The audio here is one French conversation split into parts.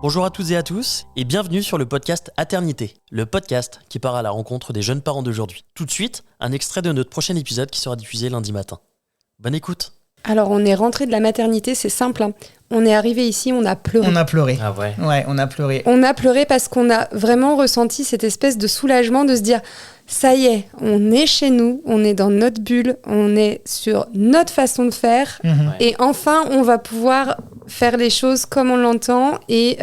Bonjour à toutes et à tous et bienvenue sur le podcast Aternité, le podcast qui part à la rencontre des jeunes parents d'aujourd'hui. Tout de suite, un extrait de notre prochain épisode qui sera diffusé lundi matin. Bonne écoute. Alors on est rentré de la maternité, c'est simple, hein. On est arrivé ici, on a pleuré. On a pleuré. Ah ouais. Ouais, on a pleuré. On a pleuré parce qu'on a vraiment ressenti cette espèce de soulagement de se dire ça y est, on est chez nous, on est dans notre bulle, on est sur notre façon de faire et enfin on va pouvoir faire les choses comme on l'entend et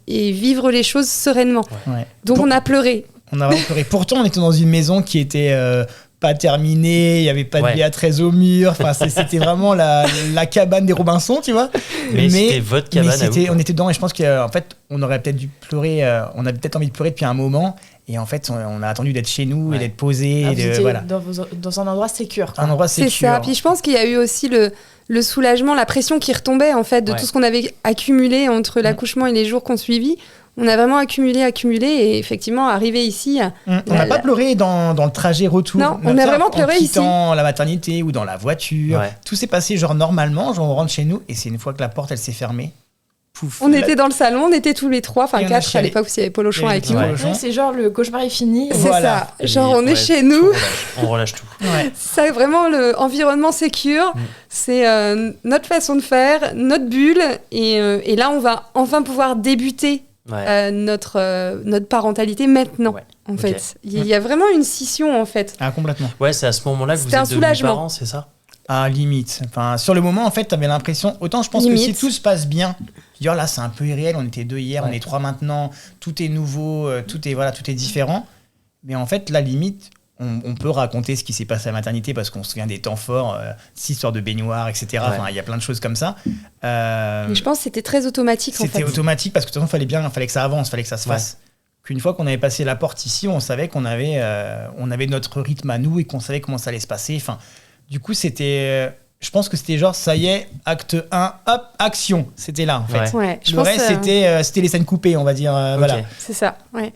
vivre les choses sereinement. Ouais. Donc on a pleuré. On a vraiment pleuré. Pourtant, on était dans une maison qui était pas terminée, il n'y avait pas de BA13 au mur. Enfin, c'était vraiment la cabane des Robinson, tu vois. Mais c'était votre cabane à vous. On était dedans et je pense qu'en fait, on aurait peut-être dû pleurer. On avait peut-être envie de pleurer depuis un moment. Et en fait, on a attendu d'être chez nous et d'être posé. Vous étiez voilà. dans un endroit sécure. Un endroit sécure. C'est ça. Puis je pense qu'il y a eu aussi le soulagement, la pression qui retombait en fait de tout ce qu'on avait accumulé entre l'accouchement et les jours qu'on suivit. On a vraiment accumulé et effectivement arrivé ici. On n'a pas pleuré dans le trajet retour. Non, on a vraiment pleuré ici. En quittant la maternité ou dans la voiture. Ouais. Tout s'est passé genre normalement, genre on rentre chez nous et c'est une fois que la porte elle s'est fermée. Pouf, on était dans le salon, on était tous les trois, enfin 4 à l'époque, parce qu'il y avait Paul Auchan avec nous. Ouais, c'est genre le cauchemar est fini. C'est ça, genre on est chez nous. On relâche tout. Ouais. C'est vraiment l'environnement sécure, c'est notre façon de faire, notre bulle, et là on va enfin pouvoir débuter notre parentalité maintenant. En fait, il y a vraiment une scission en fait. Ah, complètement. Ouais, c'est à ce moment-là que vous êtes devenus parents, c'est ça ? Ah, limite. Enfin, sur le moment, en fait, t'avais l'impression... Autant je pense que si tout se passe bien, dire là, c'est un peu irréel, on était 2 hier, on est 3 maintenant, tout est nouveau, tout est différent. Mais en fait, la limite, on peut raconter ce qui s'est passé à la maternité parce qu'on se souvient des temps forts, 6 histoires de baignoire, etc. Enfin, il y a plein de choses comme ça. Mais je pense que c'était très automatique, en fait. C'était automatique parce que de toute façon, il fallait que ça avance, il fallait que ça se fasse. Qu'une fois qu'on avait passé la porte ici, on savait qu'on avait notre rythme à nous et qu'on savait comment ça allait se passer. Enfin, du coup, c'était... je pense que c'était genre, ça y est, acte 1, hop, action. C'était là, en fait. Ouais, le reste, c'était les scènes coupées, on va dire. Voilà. C'est ça, ouais.